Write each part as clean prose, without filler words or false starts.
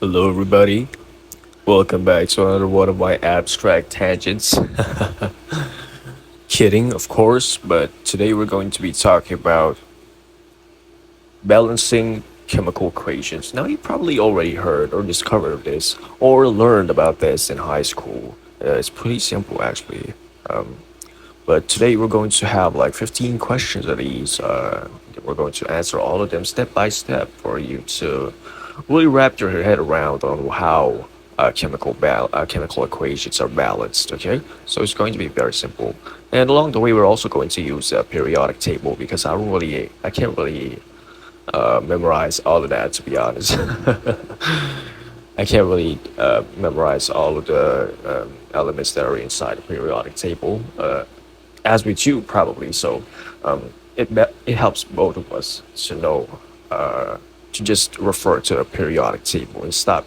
Hello, everybody. Welcome back to another one of my abstract tangents. Kidding, of course, but today we're going to be talking about balancing chemical equations. Now, you probably already heard or discovered this or learned about this in high school. It's pretty simple, actually. But today we're going to have like 15 questions of these. We're going to answer all of them step by step for you to really wrap your head around on how chemical equations are balanced. Okay, so it's going to be very simple. And along the way, we're also going to use a periodic table because I can't really memorize all of that, to be honest. I can't really memorize all of the elements that are inside the periodic table. As with you probably. So it helps both of us to know to just refer to a periodic table and stop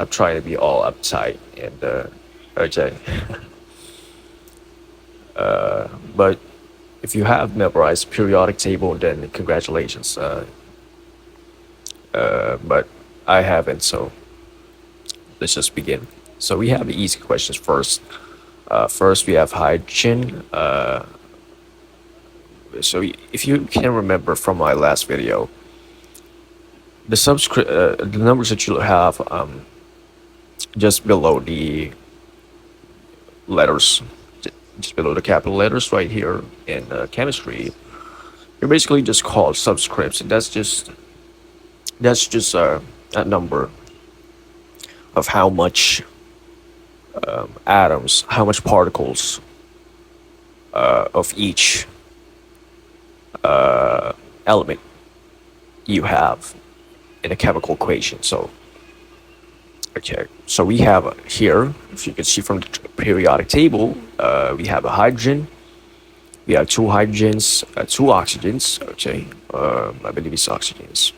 trying to be all uptight and okay. But if you have memorized periodic table, then congratulations. But I haven't, so let's just begin. So we have the easy questions first. First, we have hydrogen. So if you can remember from my last video, the numbers that you have just below the letters, just below the capital letters right here in chemistry, you're basically just called subscripts, and that's just a number of how much atoms, how much particles of each element you have in a chemical equation. So, okay, so we have here, if you can see from the periodic table, we have a hydrogen, we have two hydrogens, two oxygens. Okay, I believe it's oxygens.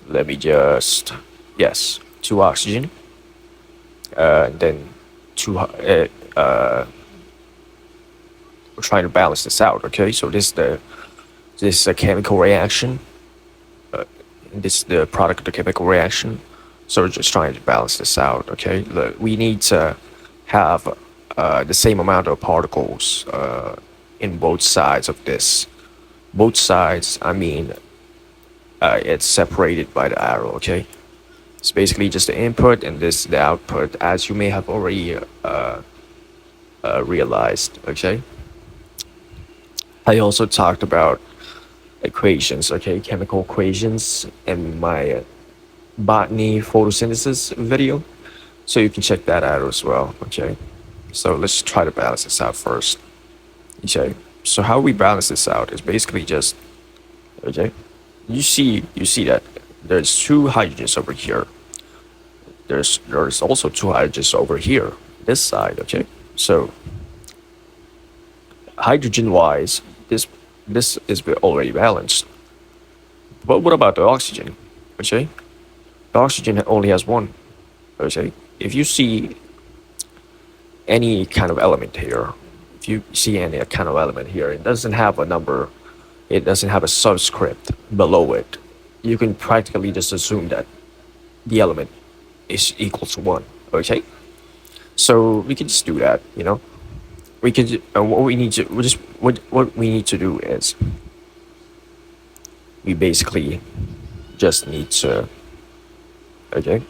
Let me just, yes, two oxygen, and then two. We're trying to balance this out. Okay, so this is a chemical reaction. This is the product of the chemical reaction. So we're just trying to balance this out. Okay, we need to have the same amount of particles in both sides of this. Both sides, I mean, it's separated by the arrow. Okay, it's basically just the input and this the output, as you may have already realized. Okay, I also talked about equations. Okay, chemical equations in my botany photosynthesis video, so you can check that out as well. Okay, so let's try to balance this out first. Okay, so how we balance this out is basically just, okay, you see that there's two hydrogens over here. There's also two hydrogens over here, this side. Okay, so hydrogen wise, this is already balanced. But what about the oxygen? Okay, the oxygen only has one. Okay, if you see any kind of element here, if you see any kind of element here, it doesn't have a number, it doesn't have a subscript below it. You can practically just assume that the element is equal to one. Okay, so we can just do that. We could. What we need to we just what we need to do is we basically just need to, okay,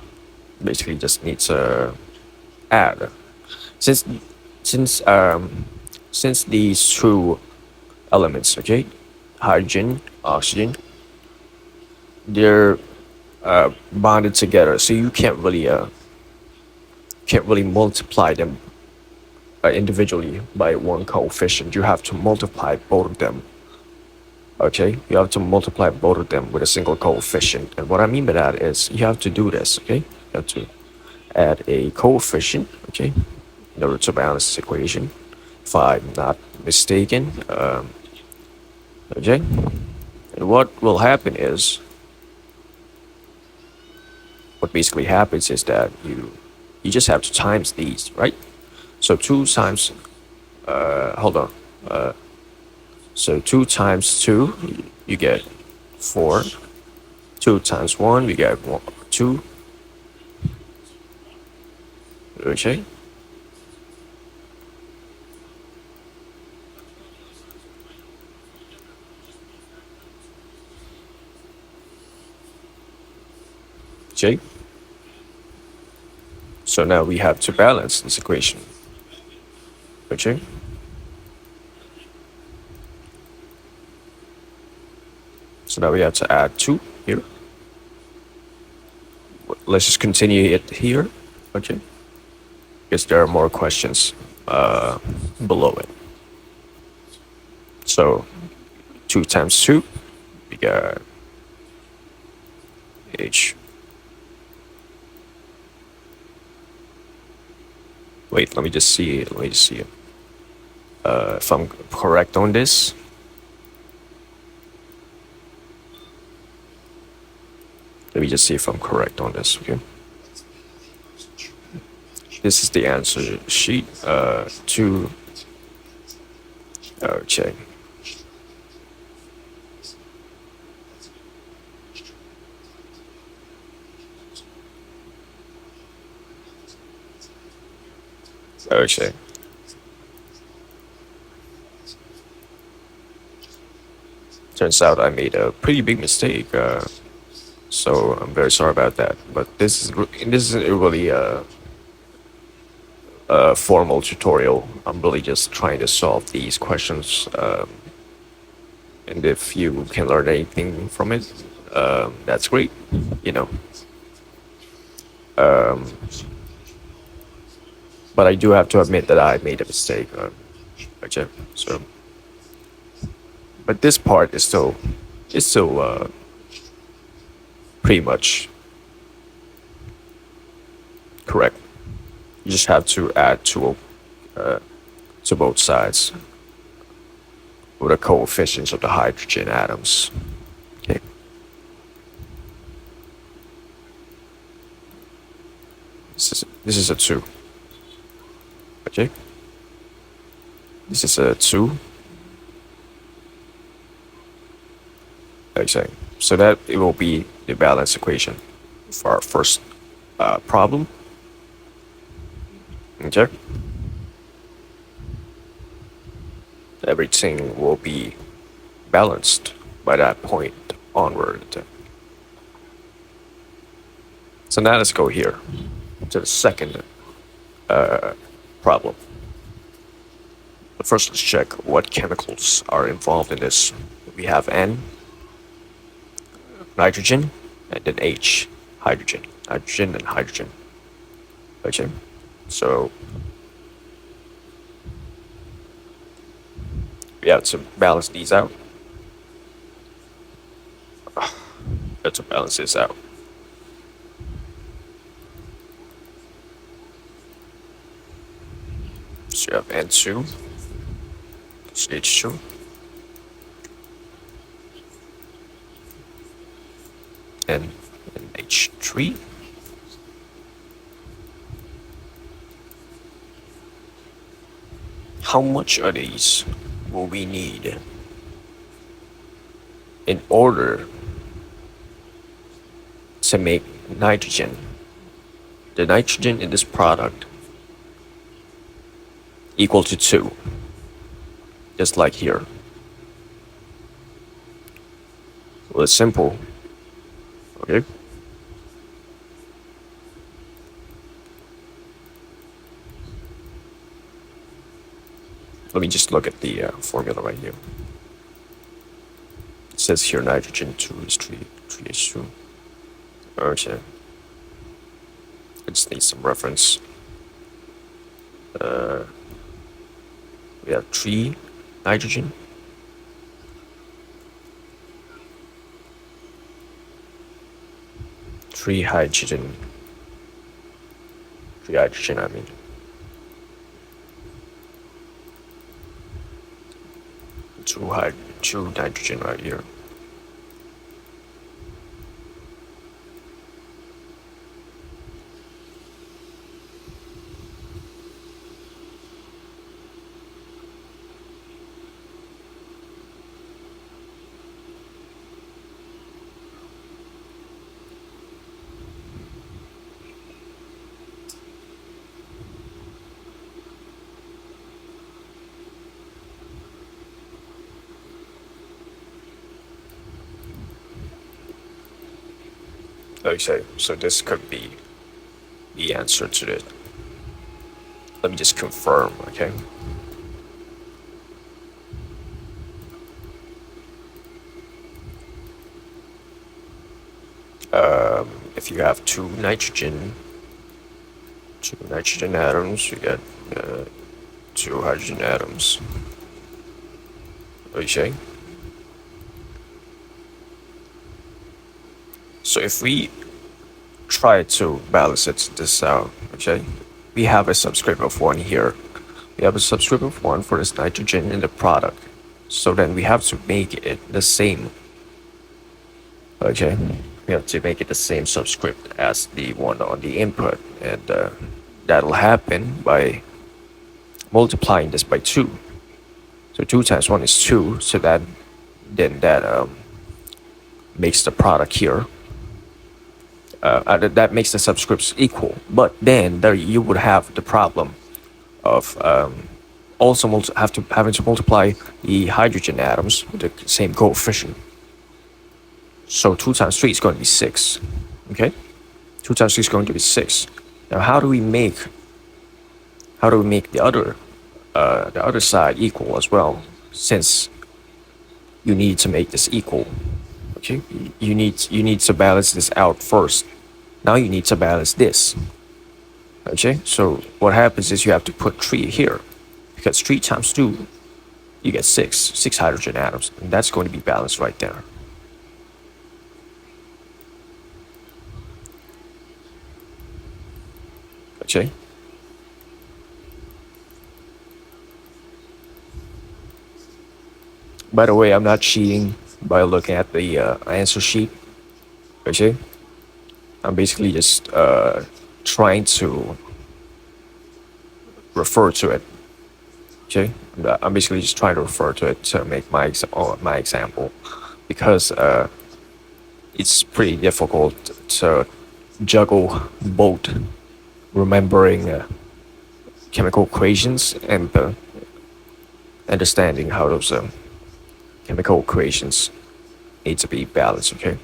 basically just need to add, since since um since these two elements, okay, hydrogen, oxygen, they're bonded together, so you can't really multiply them individually by one coefficient. You have to multiply both of them. Okay, you have to multiply both of them with a single coefficient, and what I mean by that is you have to do this. Okay, you have to add a coefficient, okay, in order to balance this equation, if I'm not mistaken. Okay, and what basically happens is that you just have to times these, right? So two times, hold on, so 2 times 2, you get 4. 2 times 1, we get 1, 2. Okay. Okay. So now we have to balance this equation. Okay. So now we have to add 2 here. Let's just continue it here. Okay. Because there are more questions below it. So 2 times 2, we got h. Wait, let me just see it. Let me just see it. If I'm correct on this. Let me just see if I'm correct on this. Okay. This is the answer sheet. 2. Okay. Okay. Turns out I made a pretty big mistake. So I'm very sorry about that. But this isn't really a formal tutorial. I'm really just trying to solve these questions. And if you can learn anything from it, that's great. You know. Um, but I do have to admit that I made a mistake. Okay. So, but this part is still pretty much correct. You just have to add to both sides with the coefficients of the hydrogen atoms. Okay. This is a 2. Okay. This is a 2. Okay. So that it will be the balance equation for our first problem. Okay. Everything will be balanced by that point onward. So now let's go here to the second problem. But first, let's check what chemicals are involved in this. We have N, nitrogen, and then H, hydrogen. Nitrogen and hydrogen. Okay. So we have to balance these out. We have to balance this out. So you have N2, CH2, and H3. How much of these will we need in order to make nitrogen? The nitrogen in this product equal to 2, just like here. Well, it's simple. Okay. Let me just look at the formula right here. It says here nitrogen 2 is 3H2. Okay. I just need some reference. We have 3 nitrogen. Three hydrogen. 3 hydrogen, I mean. 2 nitrogen right here. Okay, so this could be the answer to it. Let me just confirm, okay? If you have two nitrogen atoms, you get two hydrogen atoms. Okay. So if we try to balance this out, okay, we have a subscript of 1 here. We have a subscript of 1 for this nitrogen in the product. So then we have to make it the same. Okay, we have to make it the same subscript as the one on the input, and that'll happen by multiplying this by 2. So 2 times 1 is 2, so that makes the product here. That makes the subscripts equal. But then there you would have the problem of also having to multiply the hydrogen atoms with the same coefficient. So 2 times 3 is going to be 6. Okay, 2 times 3 is going to be 6. Now how do we make the other side equal as well? Since you need to make this equal. Okay, you need to balance this out first. Now you need to balance this. Okay, so what happens is you have to put 3 here, because 3 times 2, you get 6 hydrogen atoms, and that's going to be balanced right there. Okay. By the way, I'm not cheating by looking at the answer sheet. Okay, I'm basically just trying to refer to it. Okay, I'm basically just trying to refer to it to make my example, because it's pretty difficult to juggle both remembering chemical equations and understanding how those chemical equations need to be balanced. Okay,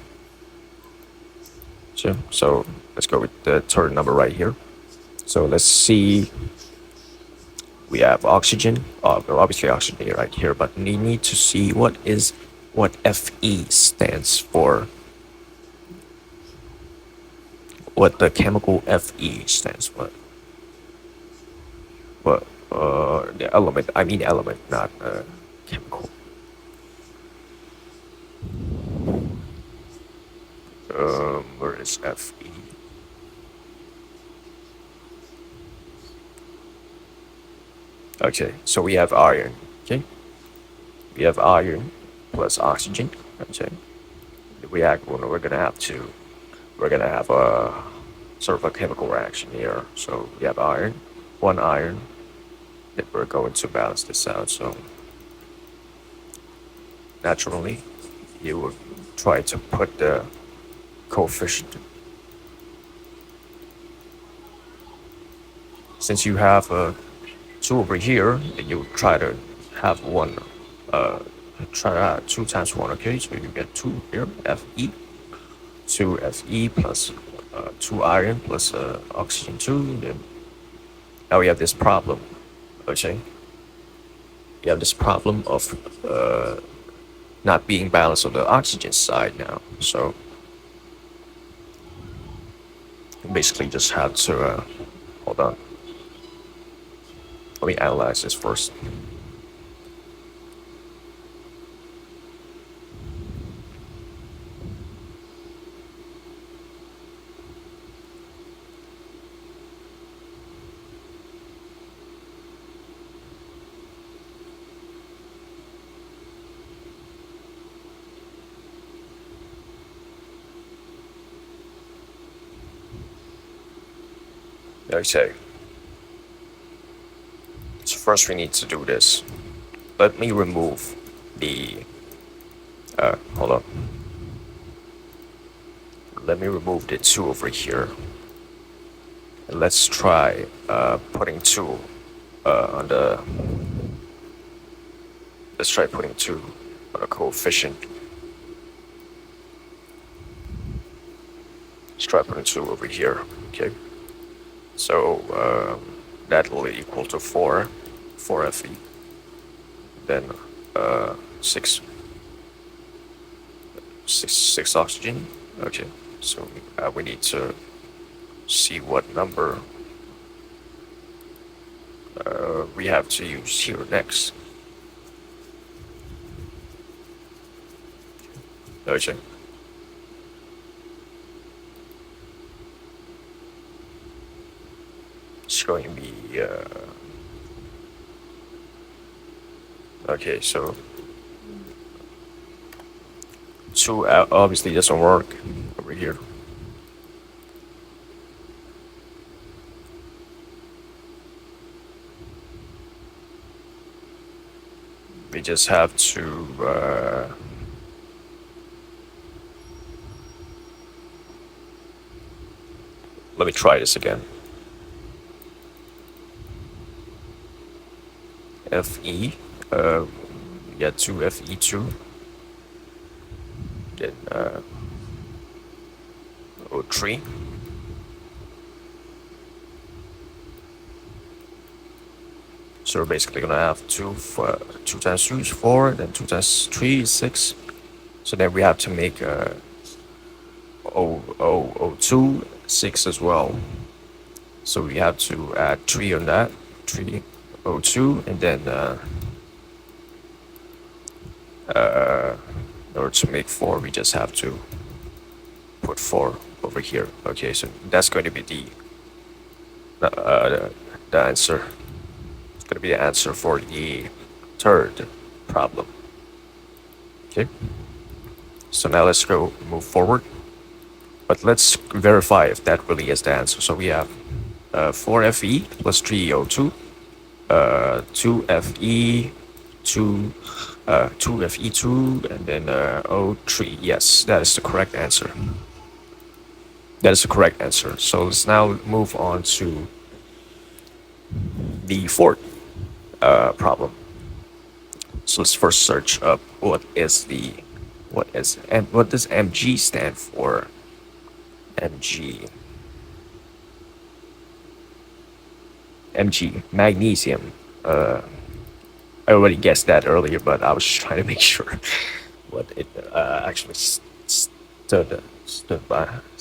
so let's go with the third number right here. So let's see. We have oxygen, obviously oxygen right here, but we need to see what Fe stands for. What the chemical Fe stands for. But the element, I mean element, not chemical. Where is Fe? Okay, so we have iron. Okay, we have iron plus oxygen. Okay, we're gonna have a sort of a chemical reaction here. So we have one iron, that we're going to balance this out. So naturally, you would try to put the coefficient. Since you have a 2 over here, then you try to have 1, try to add 2 times 1, okay? So you get 2 here, Fe, 2 Fe plus 2 iron plus oxygen 2. Then now we have this problem, okay? You have this problem of not being balanced on the oxygen side now. So you basically just have to, hold on. Let me analyze this first. Okay. So first we need to do this. Let me remove the, hold on. Let me remove the 2 over here. Let's try putting 2 on the, let's try putting 2 on a coefficient. strap it into over here. Okay, so that will equal to 4 Fe, then uh, six, six oxygen. Okay, so we need to see what number we have to use here next. Okay. It's going to be okay. So two obviously doesn't work over here. We just have to let me try this again. Fe, get two Fe2, then O3. So we're basically gonna have two times two is 4, then 2 times 3 is 6. So then we have to make O2 6 as well. So we have to add 3 on that, 3 O2, and then in order to make 4, we just have to put 4 over here. Okay, so that's going to be the answer. It's going to be the answer for the third problem. Okay, so now let's go move forward. But let's verify if that really is the answer. So we have 4Fe plus 3O2, 2Fe, 2Fe2, and then O3. Yes, that is the correct answer. That is the correct answer. So let's now move on to the fourth problem. So let's first search up what does Mg stand for? Mg, magnesium. I already guessed that earlier, but I was trying to make sure what it actually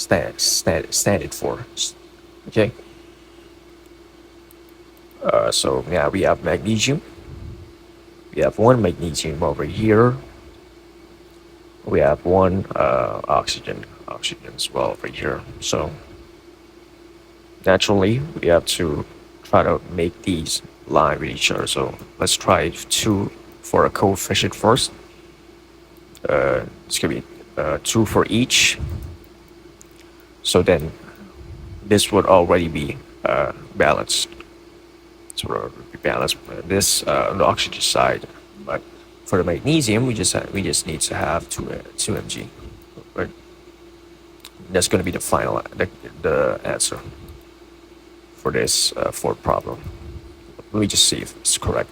standed for. Okay. So yeah, we have magnesium. We have one magnesium over here. We have one oxygen as well over here. So naturally, we have to try to make these line with each other. So let's try 2 for a coefficient first. It's gonna be 2 for each. So then this would already be balanced. So we'll be balanced this on the oxygen side, but for the magnesium, we just need to have 2 Mg. Right? That's going to be the final the answer for this fourth problem. Let me just see if it's correct.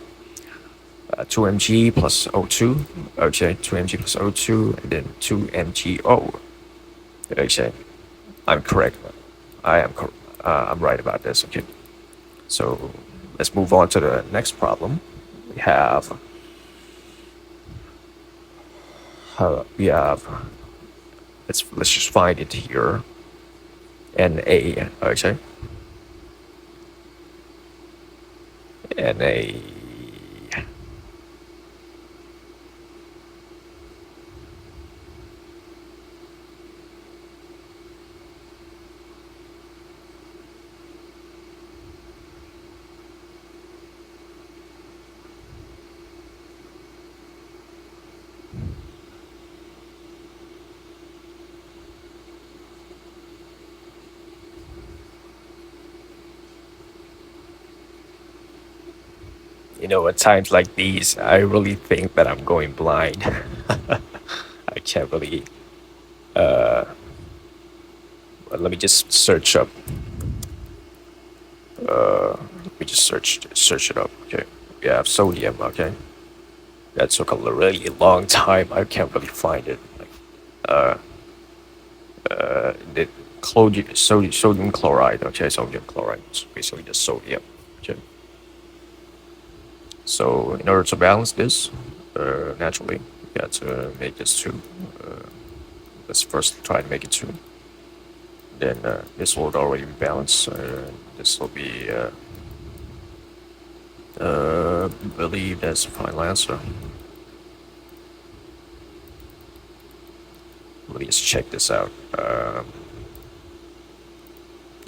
2 Mg plus O2. Okay, 2 Mg plus O2, and then 2 MgO. Okay, I'm correct. I'm right about this. Okay, so let's move on to the next problem. We have let's just find it here. Na. Okay. Na. You know, at times like these, I really think that I'm going blind. I can't really. Let me just search up. Let me just search it up. Okay, we have sodium. Okay, that took a really long time. I can't really find it. Like, sodium chloride. Okay, sodium chloride. So basically just sodium. Okay. So in order to balance this, naturally, you got to make this two. Uh, let's first try to make it two. Then this will already be balanced. This will be, believe that's the final answer. Let me just check this out. The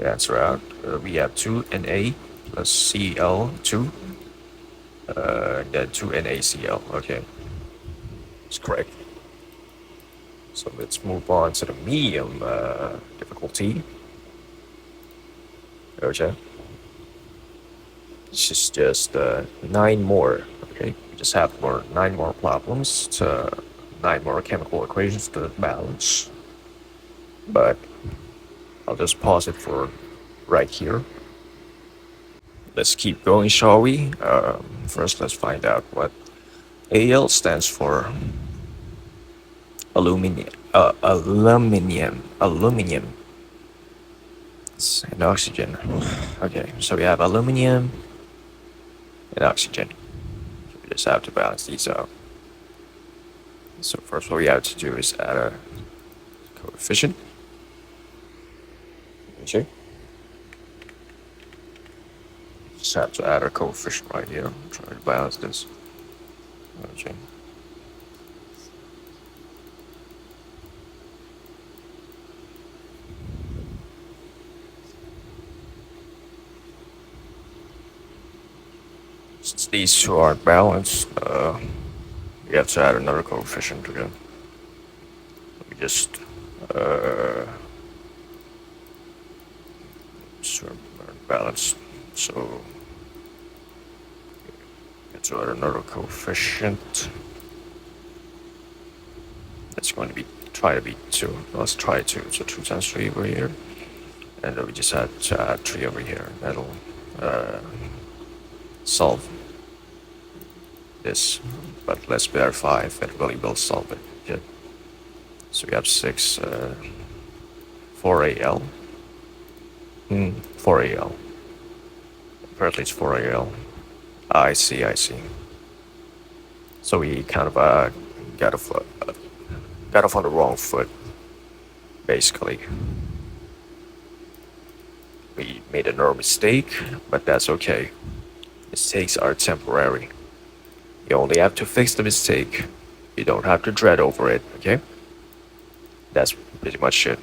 answer out. We have 2Na plus Cl2, then 2NaCl. Okay, it's correct. So let's move on to the medium difficulty. Okay. This is just nine more. Okay, we just have nine more problems to nine more chemical equations to balance. But I'll just pause it for right here. Let's keep going, shall we? First, let's find out what Al stands for. Aluminium, and oxygen. Okay, so we have aluminum and oxygen. We just have to balance these out. So first, what we have to do is add a coefficient. Okay. Just have to add a coefficient right here. Try to balance this. Okay. Since these two aren't balanced, we have to add another coefficient again. Let me just sort of balance. So let's add another coefficient. That's going to be try to be 2. Let's try 2. So 2 times 3 over here, and then we just had to add 3 over here. That'll solve this, but let's verify if it really will solve it. Okay. So we have 6 4Al. 4Al. Apparently it's 4Al. I see. So we kind of got off on the wrong foot, basically. We made another mistake, but that's okay. Mistakes are temporary. You only have to fix the mistake. You don't have to dread over it, okay? That's pretty much it.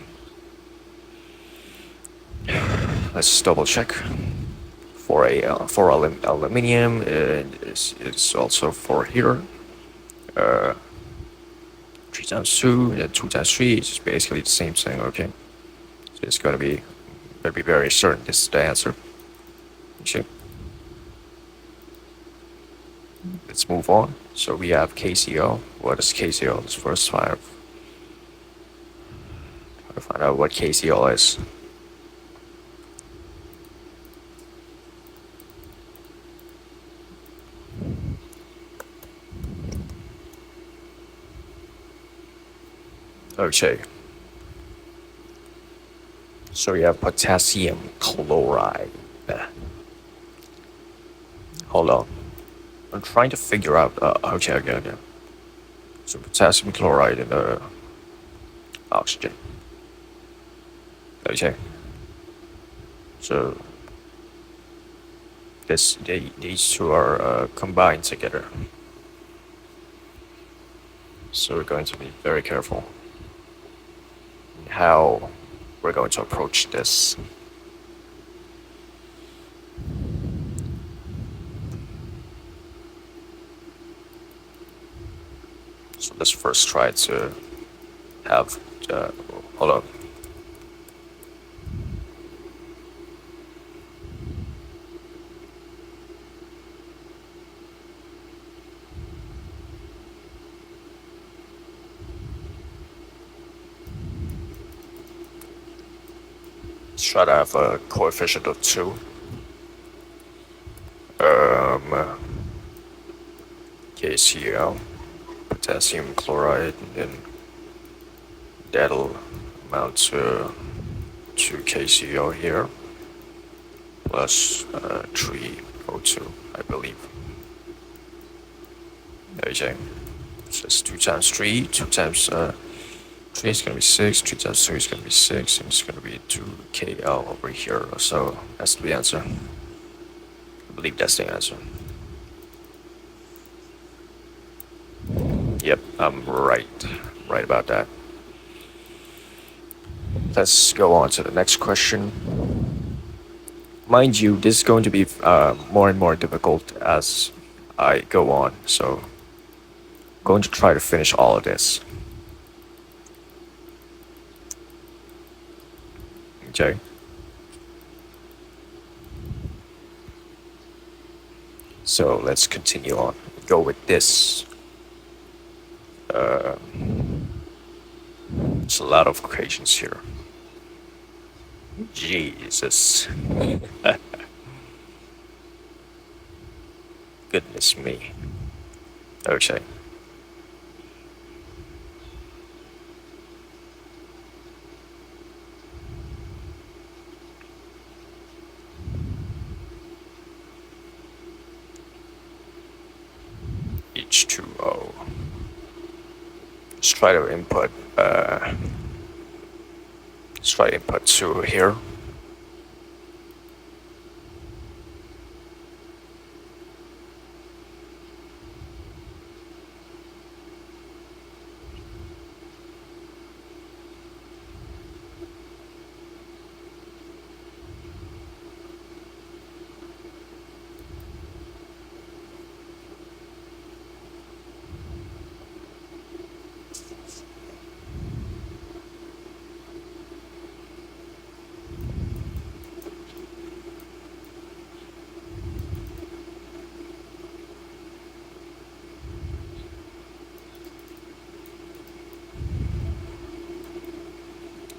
Let's double check. For aluminium, it's also 4 here. 3 times 2, and 2 times 3 is basically the same thing, okay? So it's gonna be very certain this is the answer. Okay. Let's move on. So we have KCl. What is KCl? Let's first try to find out what KCl is. Okay. So we have potassium chloride. Hold on. I'm trying to figure out. Okay. So potassium chloride and oxygen. Okay. So these two are combined together. So we're going to be very careful in how we're going to approach this. So let's first try to have, hold on. Let's try to have a coefficient of 2. KCl, potassium chloride, and then that'll amount to 2KCO here plus 3O2, I believe. Okay, so it's 2 times 3, 2 times 3 is gonna be 6, 3 times 3 is gonna be 6, and it's gonna be 2KL over here. So that's the answer. I believe that's the answer. Yep, I'm right. Right about that. Let's go on to the next question. Mind you, this is going to be more and more difficult as I go on, so I'm going to try to finish all of this. Okay. So let's continue on. Go with this. There's a lot of equations here. Jesus. Goodness me. Okay. H2O. Let's try to input. Let's try to input 2 here.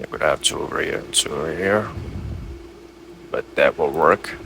It would have 2 over here and 2 over here. But that will work.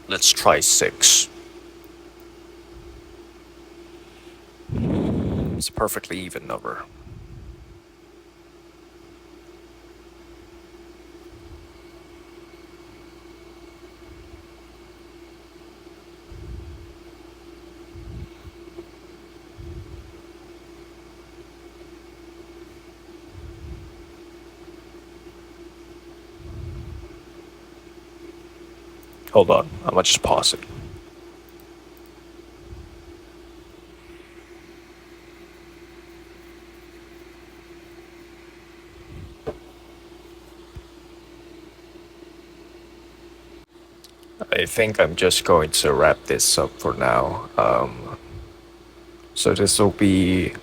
Let's try 6. It's a perfectly even number. Hold on, I'm gonna just pause it. I think I'm just going to wrap this up for now. So this will be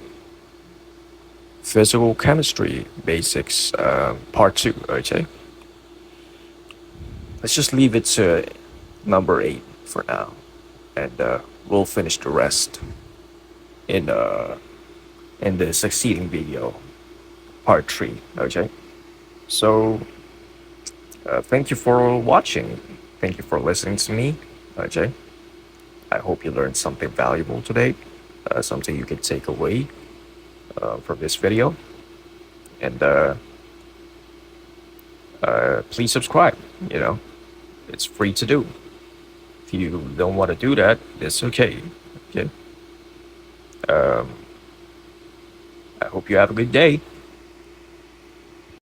physical chemistry basics, part 2. Okay. Let's just leave it to number 8 for now, and we'll finish the rest in the succeeding video, part 3. Okay. So thank you for watching. Thank you for listening to me. Okay. I hope you learned something valuable today, something you can take away from this video. And please subscribe. You know, it's free to do. If you don't want to do that, it's okay. Okay. I hope you have a good day.